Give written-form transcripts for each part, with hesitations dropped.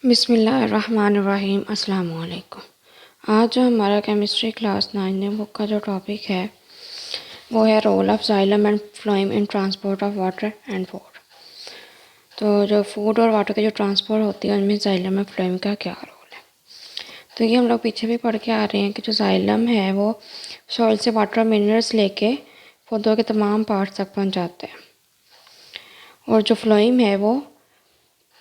बिस्मिल्लाहिर्रहमानिर्रहीम अस्सलाम वालेकुम। आज जो हमारा केमिस्ट्री क्लास 9 में बुक का जो टॉपिक है वो है role of xylem and phloem in transport of water and food. तो जो फूड और वाटर की जो ट्रांसपोर्ट होती है उनमें जाइलम और फ्लोएम का क्या रोल है। तो ये हम लोग पीछे भी पढ़ के आ रहे हैं कि जो जाइलम है वो सॉइल से वाटर और मिनरल्स लेके पौधों के तमाम पार्ट्स तक पहुँचाते हैं, और जो फ्लोएम है वो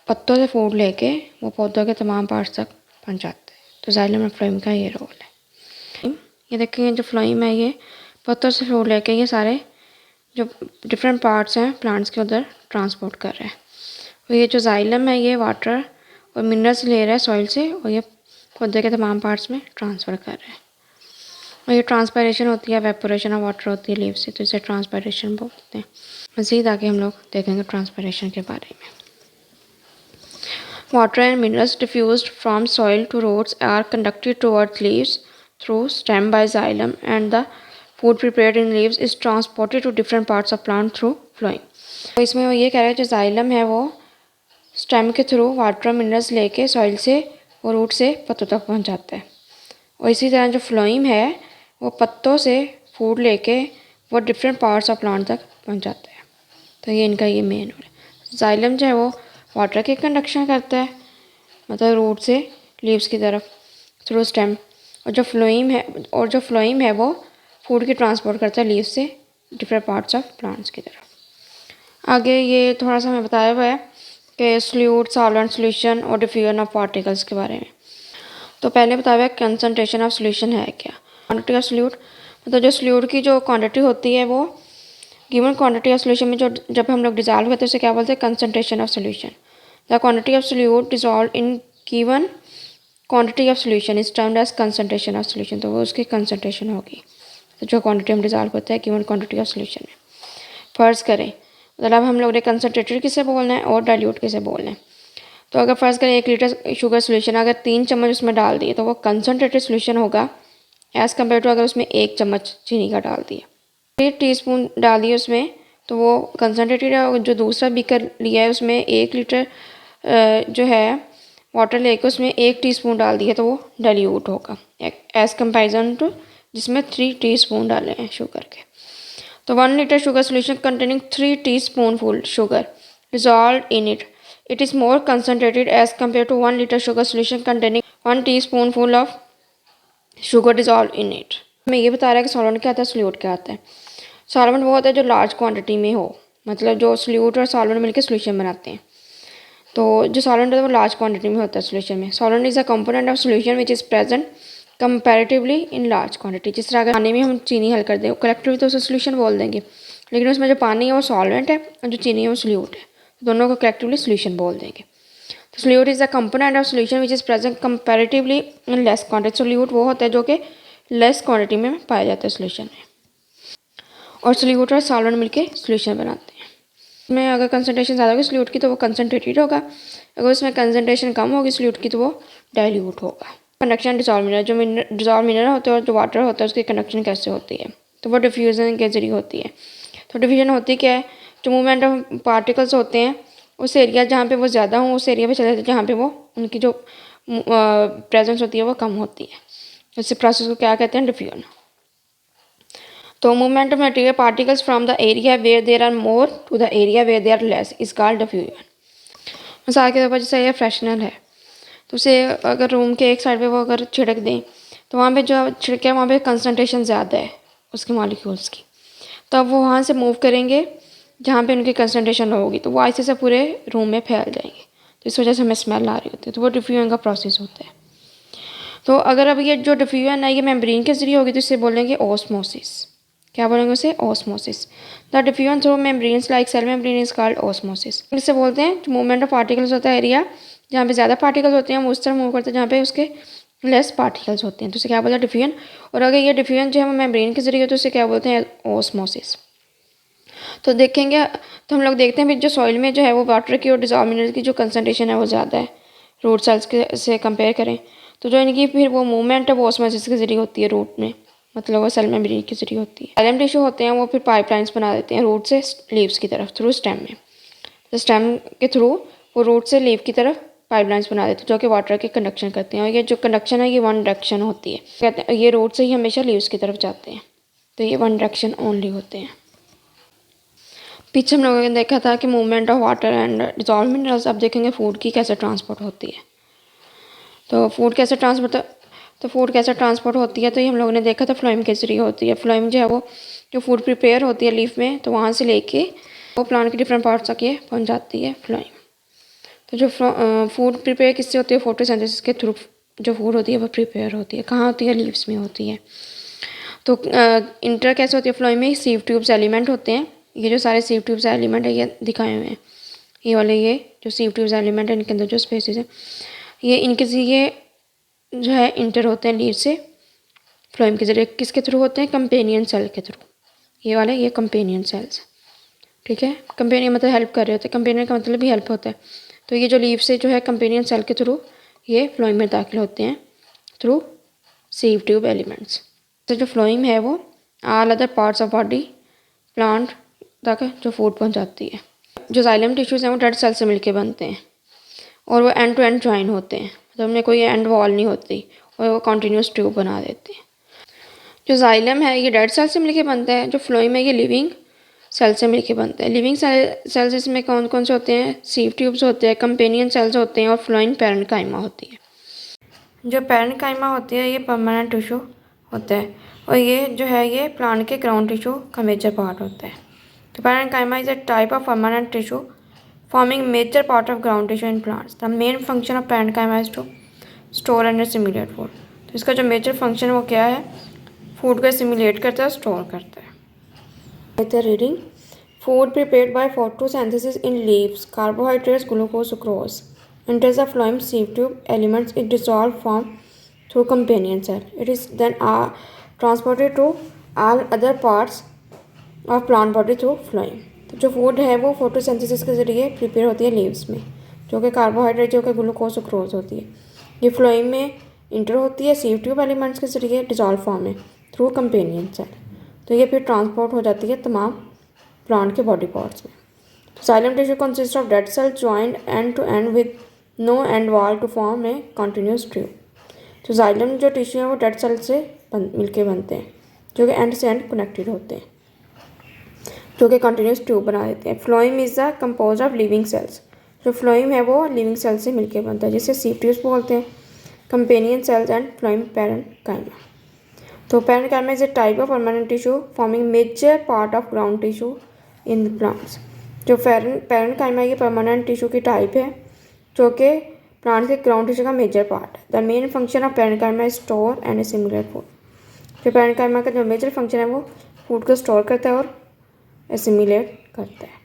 पत्तों से फूड लेके वो पौधों के तमाम पार्ट्स तक पहुंचाते हैं। तो जाइलम और फ्लोएम का ये रोल है। ये देखेंगे जो फ्लोएम है ये पत्तों से फूड लेके ये सारे जो डिफरेंट पार्ट्स हैं प्लांट्स के उधर ट्रांसपोर्ट कर रहे हैं। और ये जो जाइलम है ये वाटर और मिनरल्स ले रहा है सॉइल से और ये पौधे के तमाम पार्ट्स में ट्रांसफ़र कर रहे हैं। और ये ट्रांसपायरेशन होती है, एवेपोरेशन ऑफ वाटर होती है लीव से, तो इसे ट्रांसपायरेशन बोलते हैं। मज़ीद आगे हम लोग देखेंगे ट्रांसपायरेशन के बारे में। Water and minerals diffused from soil to roots are conducted towards leaves through stem by xylem, and the food prepared in leaves is transported to different parts of plant through flowing। तो इसमें वो ये कह रहा है जो xylem है वो स्टेम के थ्रू वाटर और मिनरल्स लेके सॉइल से और रूट से पत्तों तक पहुंचाता है, और इसी तरह जो फ्लोइम है वो पत्तों से फूड लेके वो डिफरेंट पार्ट्स ऑफ प्लांट तक पहुंचाता है। तो ये इनका ये मेन रोल है। जाइलम जो है वो वाटर की कंडक्शन करता है, मतलब रूट से लीव्स की तरफ थ्रू स्टेम, और जो फ्लोइम है वो फूड की ट्रांसपोर्ट करता है लीव्स से डिफरेंट पार्ट्स ऑफ प्लांट्स की तरफ। आगे ये थोड़ा सा हमें बताया हुआ है कि सॉल्यूट, सॉल्वेंट, सॉल्यूशन और डिफ्यूजन ऑफ पार्टिकल्स के बारे में। तो पहले बताया हुआ है कंसनट्रेशन ऑफ सॉल्यूशन है क्या। क्वांटिटी ऑफ सॉल्यूट मतलब जो सॉल्यूट की जो क्वांटिटी होती है वो गिवन क्वांटिटी ऑफ सॉल्यूशन में जो जब हम लोग डिजॉल्व करते हैं उसे क्या बोलते हैं, concentration of solution. The quantity of solute dissolve in given quantity of solution is termed as concentration of solution. तो वो उसकी कंसनट्रेशन होगी, तो जो क्वांटिटी हम डिजॉल्व करते हैं गिवन क्वांटिटी ऑफ सॉल्यूशन में। फ़र्ज़ करें मतलब हम लोग ने कंसनट्रेटेड किसे बोलना है और डाइल्यूट किसे बोलना है। तो अगर फ़र्ज़ करें 1 लीटर शुगर सोल्यूशन अगर 3 चम्मच उसमें डाल दिए तो वो कंसनट्रेटेड सोल्यूशन होगा एज़ कम्पेयर टू अगर उसमें 1 चम्मच चीनी का डाल दिया। 3 टीस्पून डालिए उसमें तो वो कंसनट्रेटेड है, और जो दूसरा बीकर लिया है उसमें 1 लीटर जो है वाटर लेके उसमें 1 टीस्पून डाल दिया तो वो डाइल्यूट होगा एज़ कंपेरिजन टू जिसमें 3 टीस्पून डाले हैं शुगर के। तो 1 litre sugar solution containing 3 teaspoonful sugar dissolve in it is more concentrated as compare to 1 litre sugar solution containing 1 teaspoonful of sugar dissolve in it. हमें ये बता रहा है कि सॉल्वेंट क्या आता है, सॉल्यूट क्या आता है। सॉल्वेंट वो होता है जो लार्ज क्वांटिटी में हो, मतलब जो सॉल्यूट और सॉल्वेंट मिलकर सॉल्यूशन बनाते हैं। तो जो सॉल्वेंट है वो लार्ज क्वांटिटी में होता है सॉल्यूशन में। Solvent is a component of solution which is present comparatively in large quantity. जिस तरह अगर पानी में हम चीनी हल कर दें कलेक्टिवली तो उसे सॉल्यूशन बोल देंगे, लेकिन उसमें जो पानी है वो सॉल्वेंट है और जो चीनी है वो सॉल्यूट है, तो दोनों को कलेक्टिवली सॉल्यूशन बोल देंगे। तो solute is a component of solution which is present comparatively in less quantity. Solute वो होता है जो कि लेस क्वांटिटी में पाया जाता है सॉल्यूशन में, और सॉल्यूट और सॉल्वेंट मिलके सॉल्यूशन बनाते हैं। इसमें अगर कंसनट्रेशन ज़्यादा होगी सॉल्यूट की तो वो कंसनट्रेटेड होगा, अगर उसमें कंसनट्रेशन कम होगी सॉल्यूट की तो वो डाइल्यूट होगा। कंडक्शन डिसॉल्व मिनरल, जो डिसॉल्व मिनरल होता है और जो वाटर होता है उसकी कंडक्शन कैसे होती है, तो वो डिफ्यूज़न के जरिए होती है। तो डिफ्यूजन होती क्या है, जो मूवमेंट ऑफ पार्टिकल्स होते हैं उस एरिया जहाँ पे वो ज़्यादा हों उस एरिया पे चले जाते हैं जहाँ पे वो उनकी जो प्रेजेंस होती है वो कम होती है। इस प्रोसेस को क्या कहते हैं, डिफ्यूजन। तो movement of material particles from the area where there are more to the area where there less is called diffusion. मिसाल के तौर पर जैसे ये फ्रेशनर है तो उसे अगर रूम के एक साइड पे वो अगर छिड़क दें तो वहाँ पे जो छिड़के है वहाँ पे कंसनट्रेशन ज़्यादा है उसके मॉलिक्यूल्स की, तो अब वो वहाँ से मूव करेंगे जहाँ पे उनकी कंसनट्रेशन होगी तो वो ऐसे से पूरे रूम में फैल जाएंगे, तो इस वजह से हमें स्मेल आ रही होती है, तो वो डिफ्यूजन का प्रोसेस होता है। तो अगर अब ये जो डिफ्यूजन है ये मेम्ब्रेन के जरिए होगी तो इसे बोलेंगे ओस्मोसिस। क्या बोलेंगे उसे, osmosis. The diffusion through membranes like cell membrane is called osmosis. इसे बोलते हैं जो मूवमेंट ऑफ पार्टिकल्स होता है एरिया जहाँ पे ज़्यादा पार्टिकल्स होते हैं हम उस तरह मूव करते हैं जहाँ पे उसके लेस पार्टिकल्स होते हैं, तो उसे क्या बोलते हैं, डिफ्यूजन। और अगर ये डिफ्यूजन जो है मेम्ब्रेन के जरिए तो उसे क्या बोलते हैं, ओस्मोसिस। तो देखेंगे तो हम लोग देखते हैं जो सॉइल में जो है वो वाटर की और डिसॉल्व मिनरल की जो कंसनट्रेशन है वो ज़्यादा है रूट सेल्स के से कंपेयर करें, तो जो इनकी फिर वो मूवमेंट है वो ऑस्मोसिस के जरिए होती है रूट में, मतलब वो सेल मेम्ब्रेन के जरिए होती है। एलएम टिश्यू होते हैं वो फिर पाइपलाइंस बना देते हैं रूट से लीव्स की तरफ थ्रू स्टेम में, तो स्टेम के थ्रू वो रूट से लीव की तरफ पाइपलाइंस बना देते हैं जो कि वाटर के कंडक्शन करते हैं, और ये जो कंडक्शन है ये वन डायरेक्शन होती है। कहते हैं ये रोड से ही हमेशा लीव्स की तरफ जाते हैं, तो ये वन डायरेक्शन ओनली होते हैं। पीछे हम लोगों ने देखा था कि movement of water and dissolve minerals. अब देखेंगे फूड की कैसे ट्रांसपोर्ट होती है। तो फूड कैसे ट्रांसपोर्ट होती है, तो ये हम लोगों ने देखा था फ्लोएम के जरिए होती है। फ्लोएम जो है वो जो फूड प्रिपेयर होती है लीफ में, तो वहाँ से लेके वो प्लांट के डिफरेंट पार्ट्स तक ये पहुँच जाती है फ्लोएम। तो जो फूड प्रिपेयर किससे होती है, फोटोसिंथेसिस के थ्रू जो फूड होती है वो प्रिपेयर होती है। कहाँ होती है, लीव्स में होती है। तो इंटर कैसे होती है फ्लोएम में, सीव ट्यूब्स एलिमेंट होते हैं। ये जो सारे सीव ट्यूब्स एलिमेंट है ये दिखाए हुए हैं, ये वाले ये जो सीव ट्यूब्स एलिमेंट है इनके अंदर जो स्पेसिस है ये इनके ये जो है इंटर होते हैं लीव से फ्लोएम के जरिए। किसके थ्रू होते हैं, कंपेनियन सेल के थ्रू। ये वाले ये कंपेनियन सेल्स, ठीक है। कंपेनियन मतलब हेल्प कर रहे होते हैं, कंपेनियन का मतलब भी हेल्प होता है। तो ये जो लीव से जो है कंपेनियन सेल के थ्रू ये फ्लोएम में दाखिल होते हैं थ्रू सीव ट्यूब एलिमेंट्स। तो जो फ्लोएम है वो all other parts of body plant तक जो फूड पहुंचाती है। जो जाइलम टिश्यूज़ हैं वो डेड सेल से मिलके बनते हैं और वो एंड टू एंड ज्वाइन होते हैं, मतलब उनमें कोई एंड वॉल नहीं होती और वो कंटिन्यूस ट्यूब बना देते हैं। जो जाइलम है ये डेड सेल से मिलके बनता है, जो फ्लोएम है ये लिविंग सेल से मिलके बनता है। लिविंग सेल्स इसमें कौन कौन से होते हैं, सीव ट्यूब्स होते हैं, कंपेनियन सेल्स होते हैं और फ्लोएम पैरेन्काइमा होती है। जो पैरेन्काइमा होती है ये परमानेंट टिश्यू होता है और ये जो है ये प्लांट के ग्राउंड टिश्यू का मेजर पार्ट होता है। तो parenchyma is a type of permanent tissue forming major part of ground tissue in plants. The main function of parenchyma is to store and assimilate food. तो इसका जो major function वो क्या है, फूड को एसिमिलेट करता है, स्टोर करता है। Reading food prepared by photosynthesis in leaves, carbohydrates, glucose, sucrose enters the phloem sieve tube. Elements is dissolved form through companion cell. It is then transported to all other parts और plant body through phloem. तो जो food है वो photosynthesis के जरिए prepare होती है leaves में, जो कि कार्बोहाइड्रेट जो कि ग्लूकोज सुक्रोज होती है। ये फ्लोएम में इंटर होती है सीव ट्यूब एलिमेंट्स के जरिए डिजॉल्व फॉर्म में थ्रू कंपेनियन सेल। तो ये फिर ट्रांसपोर्ट हो जाती है तमाम प्लांट के बॉडी पार्ट्स में। Xylem tissue consist of dead cell joined end to end with no end wall to form a continuous tube. तो जाइलम जो टिश्यू है वो डेड सेल से मिलके बनते हैं जो कि एंड से एंड कनेक्टेड होते हैं, जो कि कंटिन्यूस ट्यूब बना देते हैं। Phloem is the compose of living cells. जो फ्लोएम है वो लिविंग सेल से मिलके बनता है, जिसे सीव ट्यूब्स बोलते हैं, companion cells and phloem parenchyma. तो parenchyma is a type of permanent tissue forming major part of ground tissue in plants. जो पैरेन्काइमा ये परमानेंट टिश्यू की टाइप है जो कि प्लांट के ग्राउंड टिश्यू का मेजर पार्ट है। The main function of parenchyma is store and assimilate food. जो पैरेन्काइमा का जो मेजर फंक्शन है वो फूड को स्टोर करता है और एसिमिलेट करता है।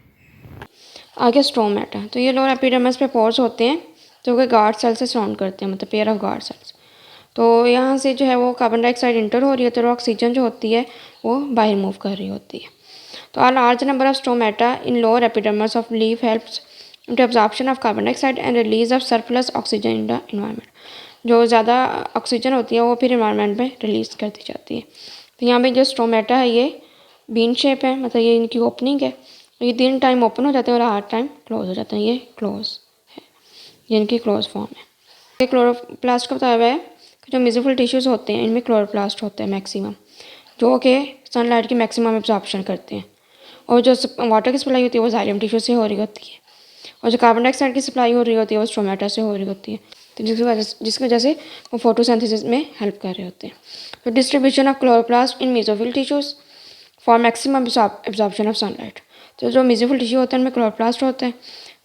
आगे स्ट्रोमेटा, तो ये लोअर एपिडर्मिस पे पोर्स होते हैं जो कि गार्ड सेल से सराउंड करते हैं, मतलब पेयर ऑफ गार्ड सेल्स। तो यहाँ से जो है वो कार्बन डाइऑक्साइड इंटर हो रही होती है और ऑक्सीजन जो होती है वो बाहर मूव कर रही होती है। तो a large number of stomata in lower epidermis of leaf helps in absorption of carbon dioxide and release of surplus oxygen in the environment. जो ज़्यादा ऑक्सीजन होती है वो फिर इन्वायरमेंट में रिलीज़ कर दी जाती है। तो यहाँ पे जो स्ट्रोमेटा है ये बीन शेप है, मतलब ये इनकी ओपनिंग है। ये 3 टाइम ओपन हो जाते हैं और 8 टाइम क्लोज हो जाते हैं। ये क्लोज है, ये इनकी क्लोज फॉर्म है। ये क्लोरोप्लास्ट का बताया हुआ है कि जो मेसोफिल टिश्यूज़ होते हैं इनमें क्लोरोप्लास्ट होते हैं मैक्सिमम, जो कि सनलाइट की मैक्सिमम एब्जॉर्प्शन करते हैं। और जो वाटर की सप्लाई होती है वो जाइलम टिश्यू से हो रही होती है और जो कार्बन डाइऑक्साइड की सप्लाई हो रही होती है वो स्ट्रोमेटा से हो रही होती है। तो जिसकी वजह से वो फोटोसिंथेसिस में हेल्प कर रहे होते हैं। तो distribution of chloroplast in mesophyll tissues for maximum absorption of sunlight. तो जो मेसोफिल टिश्यू होता है उनमें क्लोरोप्लास्ट होते हैं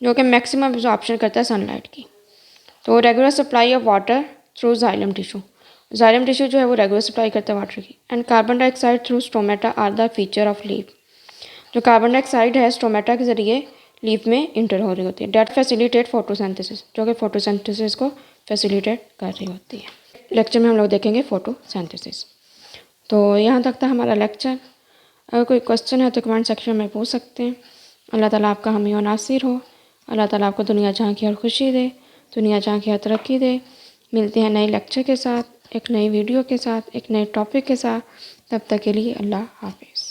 जो कि मैक्सिमम एब्जॉर्प्शन करता है सनलाइट की। तो regular supply of water through xylem tissue, xylem tissue जो है वो रेगुलर सप्लाई करता है वाटर की। And carbon dioxide through stromata are the feature of leaf. जो कार्बन डाइऑक्साइड है स्ट्रोमेटा के जरिए लीफ में इंटर हो रही होती है। डेट फैसिलिटेट फोटोसिंथेसिस, जो कि फोटोसिंथेसिस को फैसिलिटेट कर रही होती है। लेक्चर में हम लोग देखेंगे फोटोसिंथेसिस। तो यहाँ तक था हमारा लेक्चर। अगर कोई क्वेश्चन है तो कमेंट सेक्शन में पूछ सकते हैं। अल्लाह ताला आपका हामी और नासिर हो। अल्लाह ताला आपको दुनिया जहाँ की हर खुशी दे, दुनिया जहाँ की हर तरक्की दे। मिलते हैं नए लेक्चर के साथ, एक नई वीडियो के साथ, एक नए टॉपिक के साथ। तब तक के लिए अल्लाह हाफिज़।